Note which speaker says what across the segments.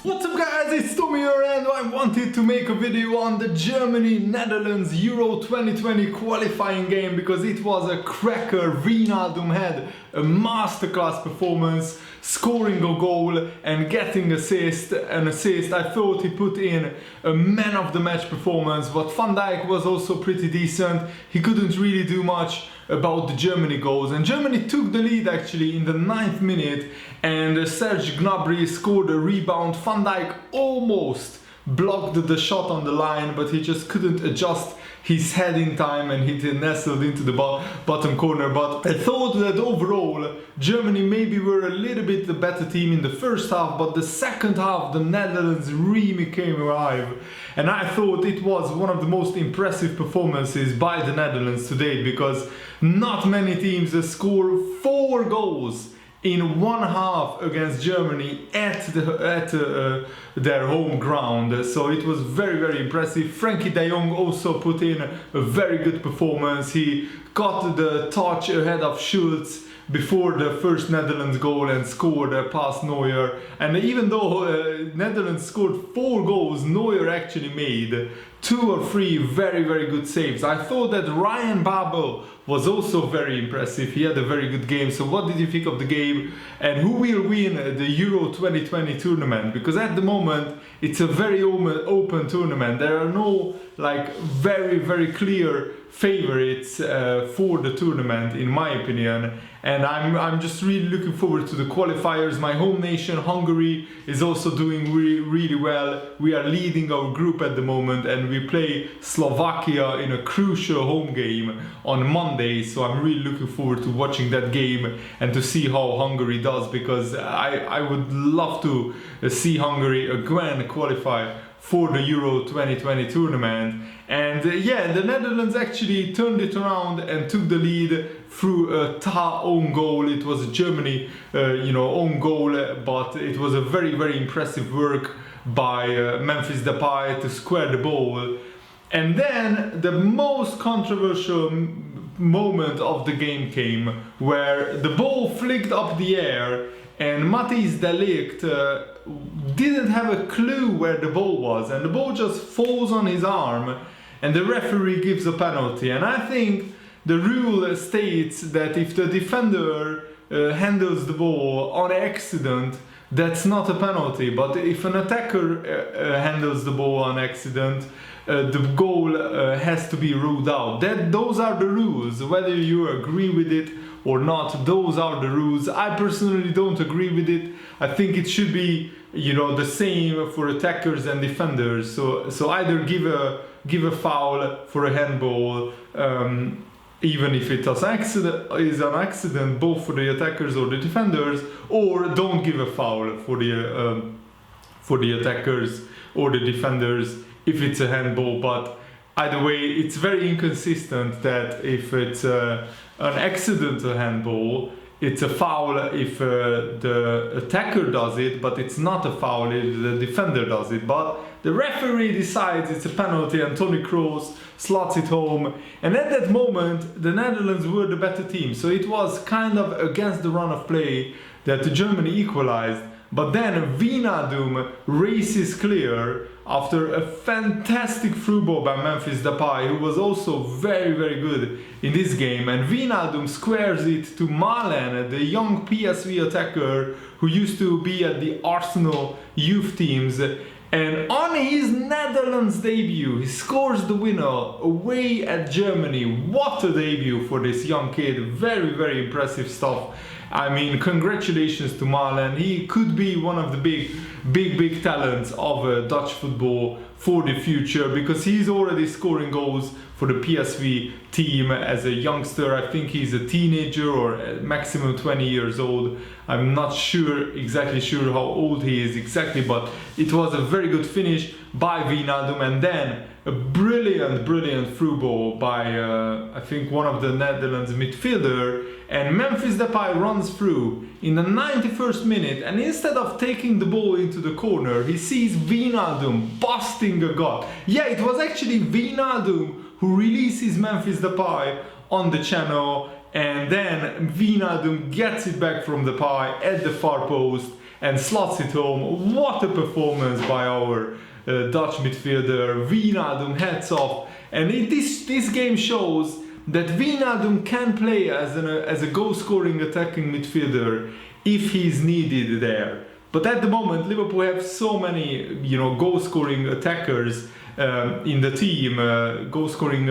Speaker 1: What's up guys, it's Tommy here and I wanted to make a video on the Germany-Netherlands Euro 2020 qualifying game because it was a cracker. Wijnaldum had a masterclass performance, scoring a goal and getting an assist. I thought he put in a man of the match performance, but Van Dijk was also pretty decent. He couldn't really do much about the Germany goals, and Germany took the lead actually in the 9th minute, and Serge Gnabry scored a rebound. Van Dijk almost blocked the shot on the line, but he just couldn't adjust his head in time and he nestled into the bottom corner. But I thought that overall Germany maybe were a little bit the better team in the first half, but the second half the Netherlands really came alive, and I thought it was one of the most impressive performances by the Netherlands today, because not many teams score 4 goals in one half against Germany at their home ground. So it was very, very impressive. Frankie de Jong also put in a very good performance. He got the touch ahead of Schultz before the first Netherlands goal and scored past Neuer. And even though Netherlands scored 4 goals, Neuer actually made 2 or 3 very, very good saves. I thought that Ryan Babel was also very impressive. He had a very good game. So what did you think of the game, and who will win the Euro 2020 tournament? Because at the moment it's a very open tournament. There are no like very, very clear favorites for the tournament in my opinion, and I'm just really looking forward to the qualifiers. My home nation Hungary is also doing really well. We are leading our group at the moment, and we play Slovakia in a crucial home game on Monday, so I'm really looking forward to watching that game and to see how Hungary does, because I would love to see Hungary again qualify for the Euro 2020 tournament. And yeah, the Netherlands actually turned it around and took the lead through a own goal. It was a Germany own goal, but it was a very, very impressive work by Memphis Depay to square the ball. And then the most controversial moment of the game came, where the ball flicked up the air and Matthijs de Ligt didn't have a clue where the ball was, and the ball just falls on his arm and the referee gives a penalty. And I think the rule states that if the defender handles the ball on accident, that's not a penalty, but if an attacker handles the ball on accident, the goal has to be ruled out. Those are the rules. Whether you agree with it or not, those are the rules. I personally don't agree with it. I think it should be, the same for attackers and defenders. So either give a foul for a handball, even if it is an accident, both for the attackers or the defenders, or don't give a foul for the attackers or the defenders if it's a handball. But either way, it's very inconsistent that if it's an accidental handball, it's a foul if the attacker does it, but it's not a foul if the defender does it. But the referee decides it's a penalty, and Toni Kroos slots it home. And at that moment, the Netherlands were the better team. So it was kind of against the run of play that Germany equalized. But then Wijnaldum races clear after a fantastic through ball by Memphis Depay, who was also very, very good in this game. And Wijnaldum squares it to Malen, the young PSV attacker who used to be at the Arsenal youth teams. And on his Netherlands debut, he scores the winner away at Germany. What a debut for this young kid. Very, very impressive stuff. I mean, congratulations to Malen. He could be one of the big talents of Dutch football for the future, because he's already scoring goals for the PSV team as a youngster. I think he's a teenager or maximum 20 years old. I'm not exactly sure how old he is exactly, but it was a very good finish by Wijnaldum, and then a brilliant through ball by I think one of the Netherlands midfielder, and Memphis Depay runs through in the 91st minute, and instead of taking the ball into the corner, he sees Wijnaldum busting a gut. Yeah, it was actually Wijnaldum who releases Memphis Depay on the channel, and then Wijnaldum gets it back from the pie at the far post and slots it home. What a performance by our Dutch midfielder. Wijnaldum, hats off. And this game shows that Wijnaldum can play as a goal-scoring attacking midfielder if he's needed there. But at the moment, Liverpool have so many, goal-scoring attackers in the team, goal-scoring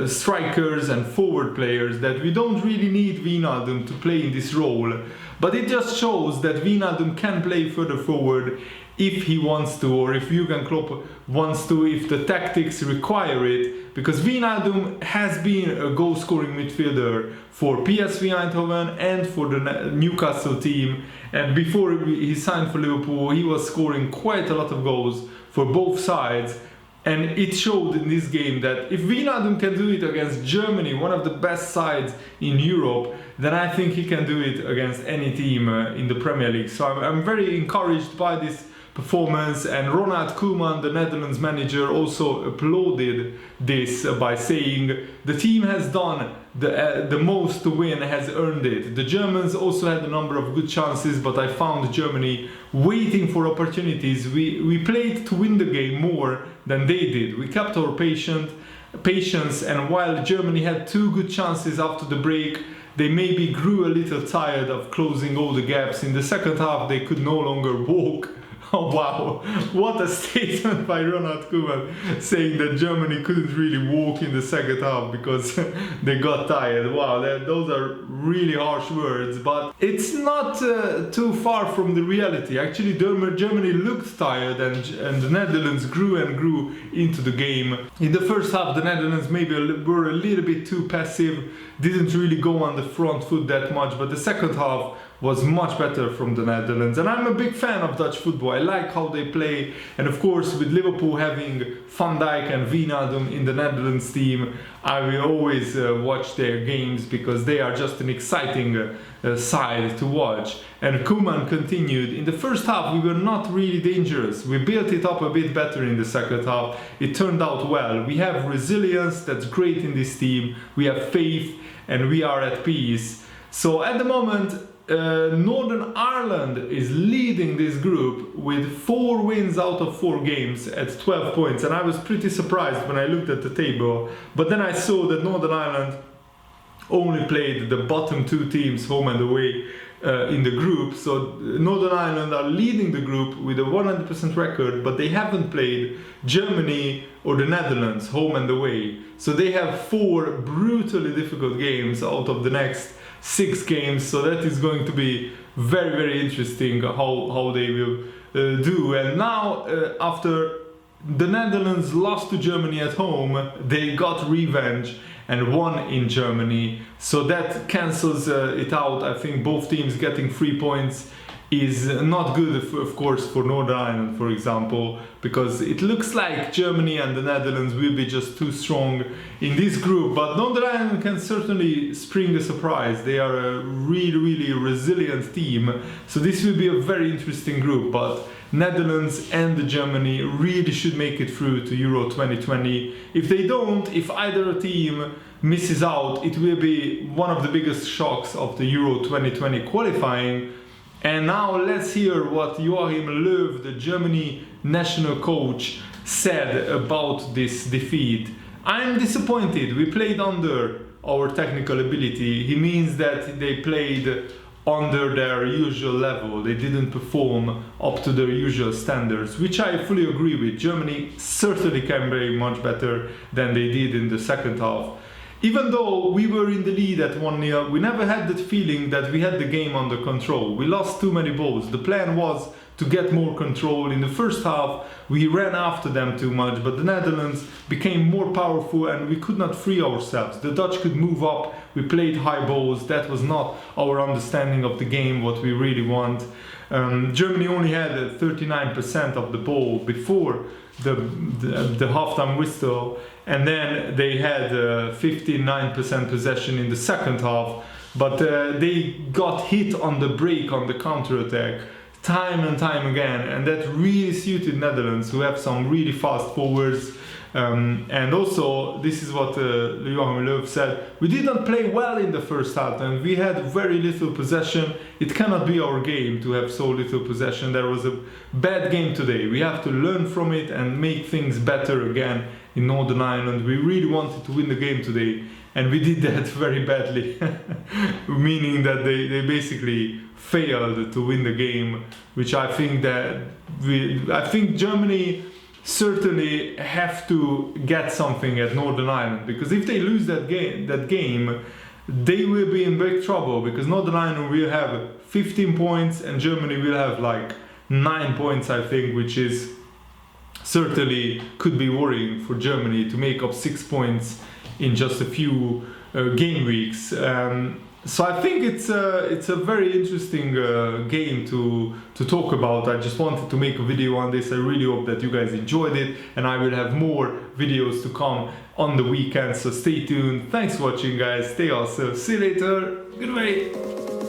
Speaker 1: strikers and forward players, that we don't really need Wijnaldum to play in this role. But it just shows that Wijnaldum can play further forward if he wants to, or if Jurgen Klopp wants to, if the tactics require it, because Wijnaldum has been a goal-scoring midfielder for PSV Eindhoven and for the Newcastle team, and before he signed for Liverpool he was scoring quite a lot of goals for both sides, and it showed in this game that if Wijnaldum can do it against Germany, one of the best sides in Europe, then I think he can do it against any team in the Premier League. So I'm very encouraged by this performance, and Ronald Koeman, the Netherlands manager, also applauded this by saying the team has done the most to win, has earned it. The Germans also had a number of good chances, but I found Germany waiting for opportunities. We played to win the game more than they did. We kept our patience, and while Germany had 2 good chances after the break, they maybe grew a little tired of closing all the gaps. In the second half they could no longer walk. Oh wow, what a statement by Ronald Koeman, saying that Germany couldn't really walk in the second half because they got tired. Wow, those are really harsh words, but it's not too far from the reality. Actually, Germany looked tired, and the Netherlands grew and grew into the game. In the first half, the Netherlands maybe were a little bit too passive, didn't really go on the front foot that much, but the second half was much better from the Netherlands. And I'm a big fan of Dutch football. I like how they play, and of course with Liverpool having Van Dijk and Wijnaldum in the Netherlands team, I will always watch their games because they are just an exciting side to watch. And Koeman continued, in the first half we were not really dangerous. We built it up a bit better in the second half. It turned out well. We have resilience, that's great in this team. We have faith, and we are at peace. So at the moment, Northern Ireland is leading this group with 4 wins out of 4 games at 12 points, and I was pretty surprised when I looked at the table, but then I saw that Northern Ireland only played the bottom 2 teams home and away in the group. So Northern Ireland are leading the group with a 100% record, but they haven't played Germany or the Netherlands home and away. So they have 4 brutally difficult games out of the next 6 games, so that is going to be very, very interesting how they will do. And now after the Netherlands lost to Germany at home, they got revenge and won in Germany, so that cancels it out. I think both teams getting 3 points is not good, of course, for Northern Ireland, for example, because it looks like Germany and the Netherlands will be just too strong in this group. But Northern Ireland can certainly spring a surprise. They are a really, really resilient team, so this will be a very interesting group. But Netherlands and Germany really should make it through to Euro 2020. If they don't, if either team misses out, it will be one of the biggest shocks of the Euro 2020 qualifying. And now let's hear what Joachim Löw, the Germany national coach, said about this defeat. I'm disappointed. We played under our technical ability. He means that they played under their usual level. They didn't perform up to their usual standards, which I fully agree with. Germany certainly can very much better than they did in the second half. Even though we were in the lead at 1-0, we never had that feeling that we had the game under control. We lost too many balls. The plan was to get more control. In the first half, we ran after them too much, but the Netherlands became more powerful and we could not free ourselves. The Dutch could move up, we played high balls. That was not our understanding of the game, what we really want. Germany only had 39% of the ball before the halftime whistle, and then they had 59% possession in the second half, but they got hit on the break, on the counter-attack, time and time again, and that really suited Netherlands, who have some really fast forwards. And also, this is what Joachim Löw said, we didn't play well in the first half and we had very little possession. It cannot be our game to have so little possession. There was a bad game today. We have to learn from it and make things better again in Northern Ireland. We really wanted to win the game today and we did that very badly. Meaning that they basically failed to win the game, which I think Germany certainly have to get something at Northern Ireland, because if they lose that game, they will be in big trouble, because Northern Ireland will have 15 points and Germany will have like 9 points, I think, which is certainly could be worrying for Germany to make up 6 points in just a few game weeks. So I think it's a very interesting game to talk about. I just wanted to make a video on this. I really hope that you guys enjoyed it, and I will have more videos to come on the weekend, so stay tuned. Thanks for watching, guys. Stay awesome. See you later. Goodbye.